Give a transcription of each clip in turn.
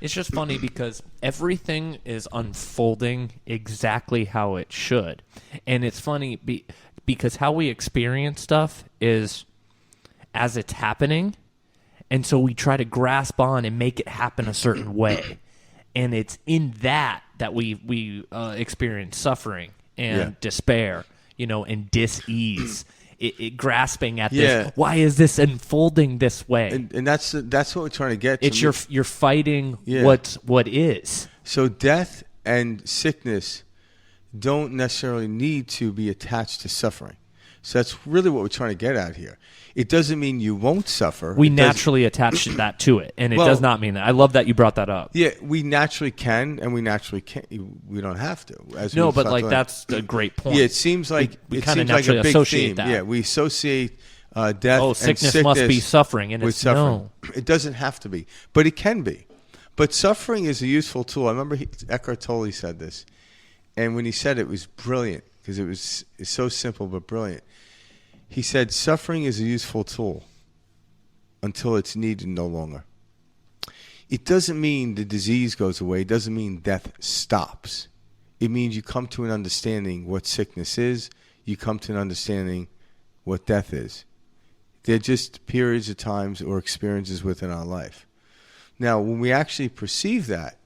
It's just funny because everything is unfolding exactly how it should. And it's funny because how we experience stuff is as it's happening. And so we try to grasp on and make it happen a certain way. And it's in that we experience suffering and despair, and dis-ease. It grasping at this. Why is this unfolding this way? And that's what we're trying to get to. It's you're fighting what is. So death and sickness don't necessarily need to be attached to suffering. So that's really what we're trying to get at here. It doesn't mean you won't suffer. We naturally attach that to it, and it does not mean that. I love that you brought that up. Yeah, we naturally can, and we naturally can't. We don't have to. That's a great point. Yeah, it seems like we kind of naturally a big associate theme. that. Yeah, we associate death and sickness must be suffering, and with it's suffering. No. It doesn't have to be, but it can be. But suffering is a useful tool. I remember Eckhart Tolle said this, and when he said it, it was brilliant because it's so simple but brilliant. He said, suffering is a useful tool until it's needed no longer. It doesn't mean the disease goes away. It doesn't mean death stops. It means you come to an understanding what sickness is. You come to an understanding what death is. They're just periods of times or experiences within our life. Now, when we actually perceive that,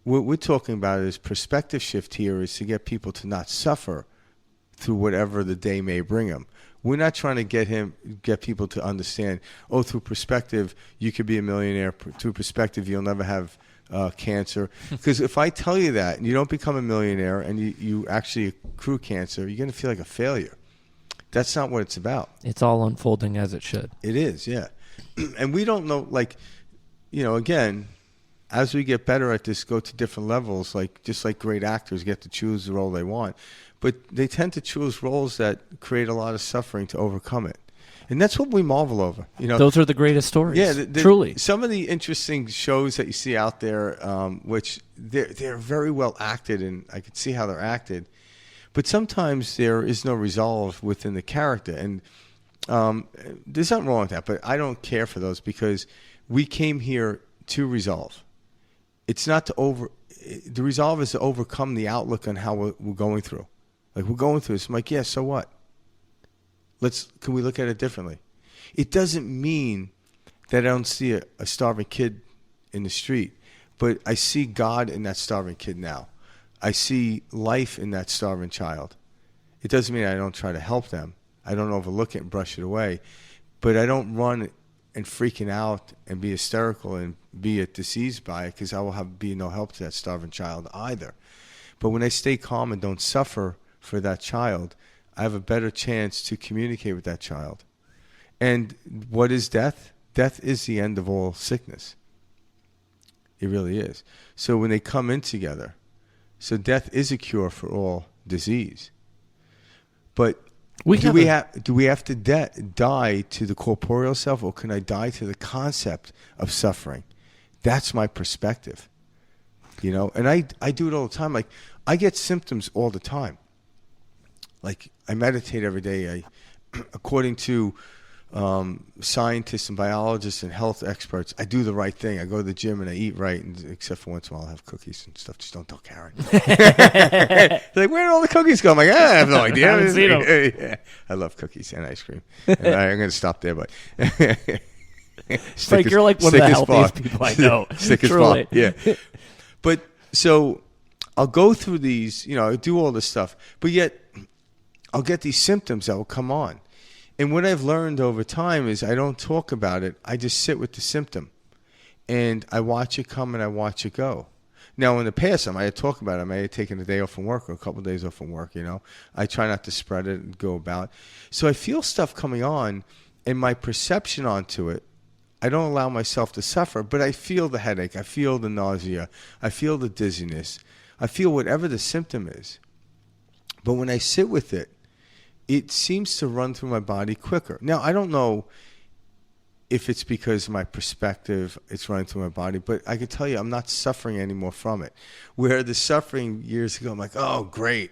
what we're talking about is perspective shift here is to get people to not suffer through whatever the day may bring them. We're not trying to get people to understand, through perspective, you could be a millionaire. Through perspective, you'll never have cancer. Because if I tell you that and you don't become a millionaire and you actually accrue cancer, you're going to feel like a failure. That's not what it's about. It's all unfolding as it should. It is, yeah. And we don't know, again, as we get better at this, go to different levels, just like great actors get to choose the role they want. But they tend to choose roles that create a lot of suffering to overcome it. And that's what we marvel over. Those are the greatest stories. Yeah, truly. Some of the interesting shows that you see out there, which they're very well acted, and I can see how they're acted. But sometimes there is no resolve within the character. And there's nothing wrong with that, but I don't care for those because we came here to resolve. It's not the resolve is to overcome the outlook on how we're going through. Like, we're going through this. I'm like, yeah, so what? Can we look at it differently? It doesn't mean that I don't see a starving kid in the street, but I see God in that starving kid now. I see life in that starving child. It doesn't mean I don't try to help them. I don't overlook it and brush it away, but I don't run and freaking out and be hysterical and be diseased by it because I will be no help to that starving child either. But when I stay calm and don't suffer for that child, I have a better chance to communicate with that child. And what is death? Death is the end of all sickness. It really is. So when they come in together, so death is a cure for all disease. But do we have to die to the corporeal self, or can I die to the concept of suffering? That's my perspective. And I do it all the time. Like, I get symptoms all the time. Like, I meditate every day. According to scientists and biologists and health experts, I do the right thing. I go to the gym and I eat right, except for once in a while I'll have cookies and stuff. Just don't tell Karen. They're like, where did all the cookies go? I'm like, I have no idea. I haven't seen them. Yeah. I love cookies and ice cream. And I'm going to stop there, but... You're like one of the healthiest people I know. Truly. Yeah. But so I'll go through these, I do all this stuff, but yet I'll get these symptoms that will come on. And what I've learned over time is I don't talk about it. I just sit with the symptom. And I watch it come and I watch it go. Now, in the past, I might have talked about it. I may have taken a day off from work or a couple of days off from work, I try not to spread it and go about. So I feel stuff coming on, and my perception onto it, I don't allow myself to suffer, but I feel the headache. I feel the nausea. I feel the dizziness. I feel whatever the symptom is. But when I sit with it, it seems to run through my body quicker. Now, I don't know if it's because of my perspective, it's running through my body, but I can tell you I'm not suffering anymore from it. Where the suffering years ago, I'm like, oh, great.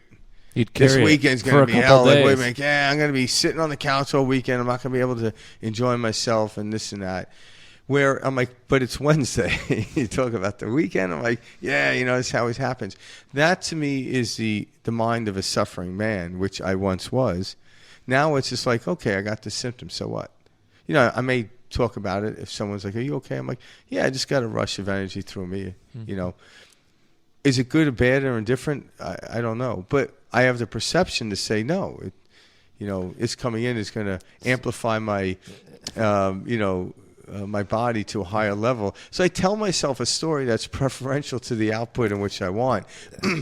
This weekend's going to be hell. Like, wait a minute. Yeah, I'm going to be sitting on the couch all weekend. I'm not going to be able to enjoy myself and this and that. Where I'm like, but it's Wednesday. You talk about the weekend. I'm like, yeah, this how it happens. That to me is the mind of a suffering man, which I once was. Now it's just like, okay, I got the symptoms, so what? I may talk about it if someone's like, are you okay? I'm like, yeah, I just got a rush of energy through me. Is it good or bad or indifferent? I don't know, but I have the perception to say no. It's coming in. It's going to amplify my, my body to a higher level. So I tell myself a story that's preferential to the output in which I want.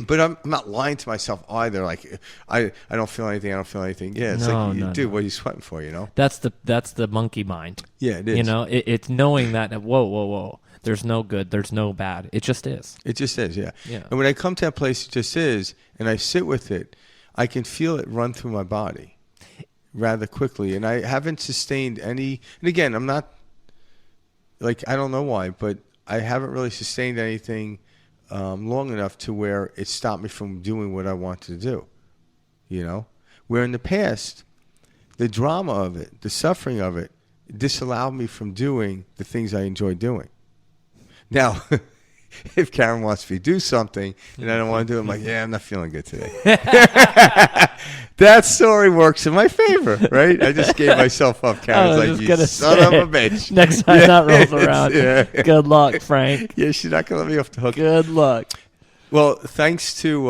But I'm not lying to myself either. Like I don't feel anything. I don't feel anything. Yeah, it's dude, what are you sweating for? That's the monkey mind. Yeah, it is. It's knowing that. Whoa. There's no good. There's no bad. It just is. It just is. Yeah. And when I come to that place, it just is, and I sit with it, I can feel it run through my body rather quickly, and I haven't sustained any. And again, I'm not. Like, I don't know why, but I haven't really sustained anything long enough to where it stopped me from doing what I wanted to do, Where in the past, the drama of it, the suffering of it, disallowed me from doing the things I enjoy doing. Now, if Karen wants me to do something and I don't want to do it, I'm like, yeah, I'm not feeling good today. That story works in my favor, right? I just gave myself up. Karen's like, you son of a bitch. Next time that rolls around, good luck, Frank. Yeah, she's not going to let me off the hook. Good luck. Well, thanks to,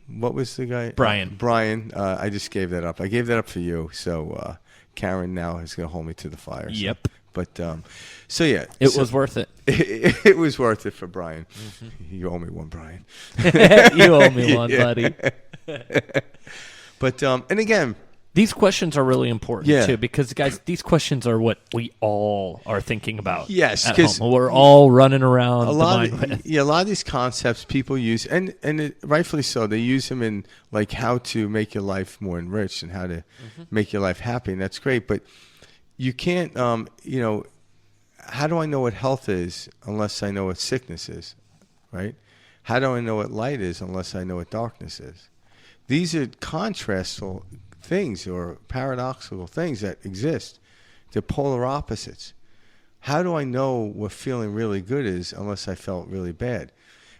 what was the guy? Brian. Brian, I just gave that up. I gave that up for you. So Karen now is going to hold me to the fire. Yep. So. But, so yeah. It was worth it. It was worth it for Brian. Mm-hmm. You owe me one, Brian. You owe me one, buddy. But, and again. These questions are really important, too, because, guys, these questions are what we all are thinking about. Yes. Because we're all running around a lot of these concepts people use, and rightfully so, they use them in, like, how to make your life more enriched and how to make your life happy, and that's great. But you can't, how do I know what health is unless I know what sickness is, right? How do I know what light is unless I know what darkness is? These are contrastful things or paradoxical things that exist. They're polar opposites. How do I know what feeling really good is unless I felt really bad?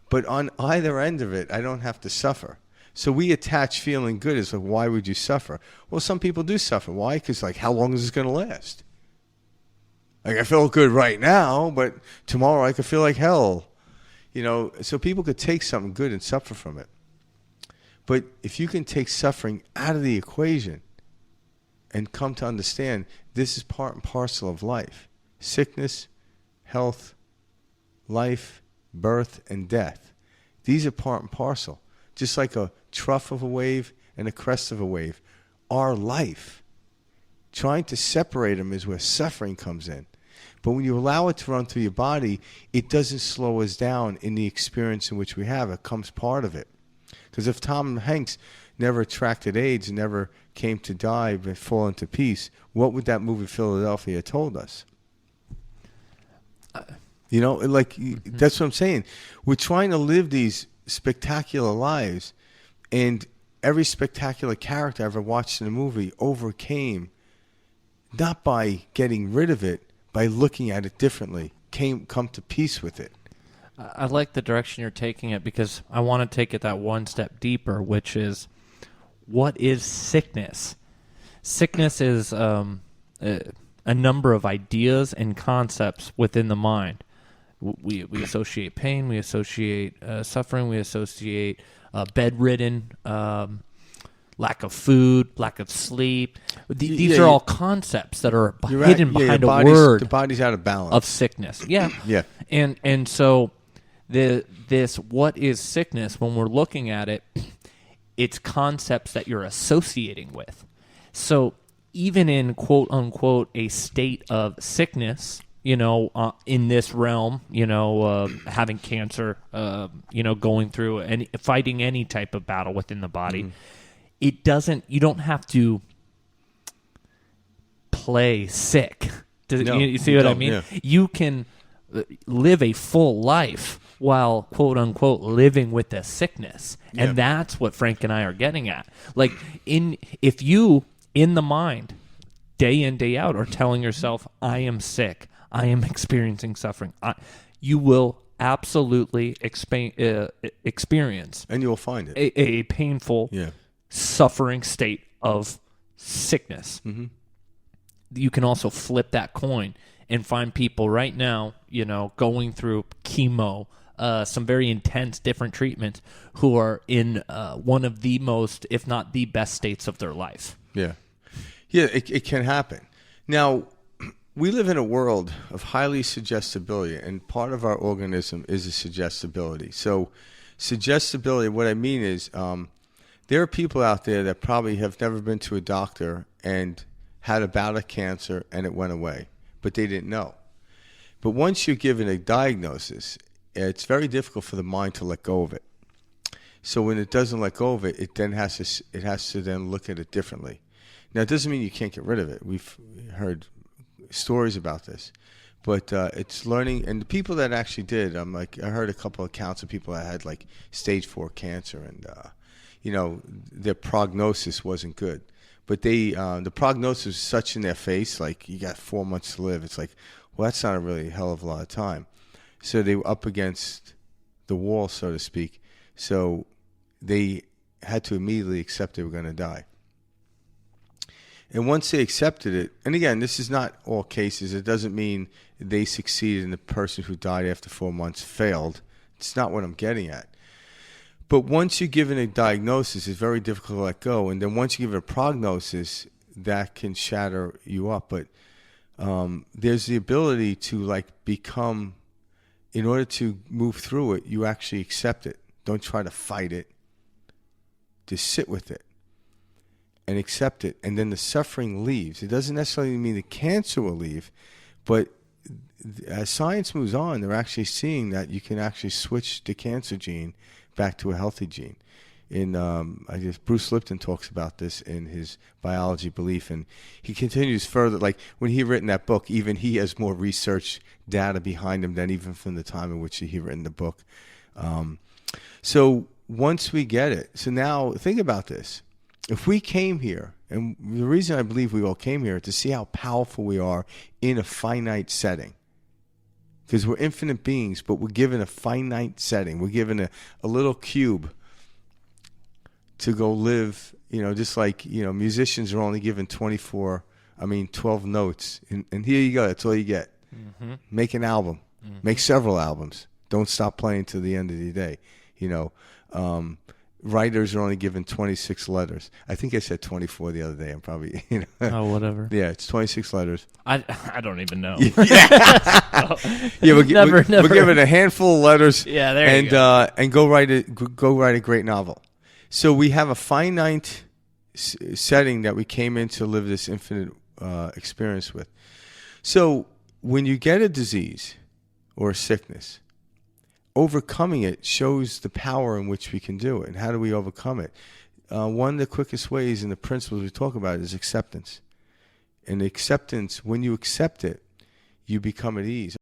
But on either end of it, I don't have to suffer. So we attach feeling good as like, why would you suffer? Well, some people do suffer. Why? Because like, how long is this going to last? Like, I feel good right now, but tomorrow I could feel like hell. So people could take something good and suffer from it. But if you can take suffering out of the equation and come to understand this is part and parcel of life, sickness, health, life, birth, and death, these are part and parcel. Just like a trough of a wave and a crest of a wave. Our life, trying to separate them is where suffering comes in. But when you allow it to run through your body, it doesn't slow us down in the experience in which we have. It becomes part of it. Because if Tom Hanks never attracted AIDS and never came to die but fall into peace, what would that movie Philadelphia told us? That's what I'm saying. We're trying to live these spectacular lives, and every spectacular character I ever watched in a movie overcame, not by getting rid of it, by looking at it differently, come to peace with it. I like the direction you're taking it because I want to take it that one step deeper, which is, what is sickness? Sickness is a number of ideas and concepts within the mind. We associate pain, we associate suffering, we associate bedridden, lack of food, lack of sleep. These are all concepts that are hidden behind a word. The body's out of balance. Of sickness. Yeah. Yeah. And so this what is sickness, when we're looking at it, it's concepts that you're associating with. So even in quote unquote a state of sickness, in this realm, having cancer, going through and fighting any type of battle within the body, you don't have to play sick. You see what I mean? Yeah. You can live a full life while, quote unquote, living with a sickness. And that's what Frank and I are getting at. Like, if you, in the mind, day in, day out, are telling yourself, I am sick, I am experiencing suffering. You will absolutely experience And you'll find it. a painful, suffering state of sickness. Mm-hmm. You can also flip that coin and find people right now, going through chemo, some very intense different treatments, who are in one of the most, if not the best states of their life. Yeah. Yeah, it can happen. Now, we live in a world of highly suggestibility, and part of our organism is a suggestibility. So suggestibility, what I mean is there are people out there that probably have never been to a doctor and had a bout of cancer and it went away, but they didn't know. But once you're given a diagnosis, it's very difficult for the mind to let go of it. So when it doesn't let go of it, it has to then look at it differently. Now, it doesn't mean you can't get rid of it. We've heard stories about this, but it's learning. And the people that actually did, I heard a couple of accounts of people that had like stage 4 cancer, and their prognosis wasn't good. But the prognosis was such in their face, like you got 4 months to live. It's like, well, that's not a really hell of a lot of time. So they were up against the wall, so to speak. So they had to immediately accept they were going to die. And once they accepted it, and again, this is not all cases. It doesn't mean they succeeded and the person who died after 4 months failed. It's not what I'm getting at. But once you're given a diagnosis, it's very difficult to let go. And then once you give it a prognosis, that can shatter you up. But there's the ability to become, in order to move through it, you actually accept it. Don't try to fight it. Just sit with it and accept it. And then the suffering leaves. It doesn't necessarily mean the cancer will leave, but as science moves on, they're actually seeing that you can actually switch the cancer gene back to a healthy gene. I guess Bruce Lipton talks about this in his Biology Belief, and he continues further. Like when he written that book, even he has more research data behind him than even from the time in which he written the book. So once we get it, so now think about this. If we came here, and the reason I believe we all came here is to see how powerful we are in a finite setting. Because we're infinite beings, but we're given a finite setting. We're given a little cube to go live, just like, musicians are only given 12 notes. And here you go. That's all you get. Mm-hmm. Make an album. Mm-hmm. Make several albums. Don't stop playing till the end of the day. Writers are only given 26 letters. I think I said 24 the other day. I'm probably, Oh, whatever. Yeah, it's 26 letters. I don't even know. We're given a handful of letters. Yeah, there you go. And go write a great novel. So we have a finite setting that we came in to live this infinite experience with. So when you get a disease or a sickness, overcoming it shows the power in which we can do it. And how do we overcome it? One of the quickest ways and the principles we talk about is acceptance. And acceptance, when you accept it, you become at ease.